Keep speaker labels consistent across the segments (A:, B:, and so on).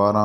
A: 12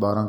A: 12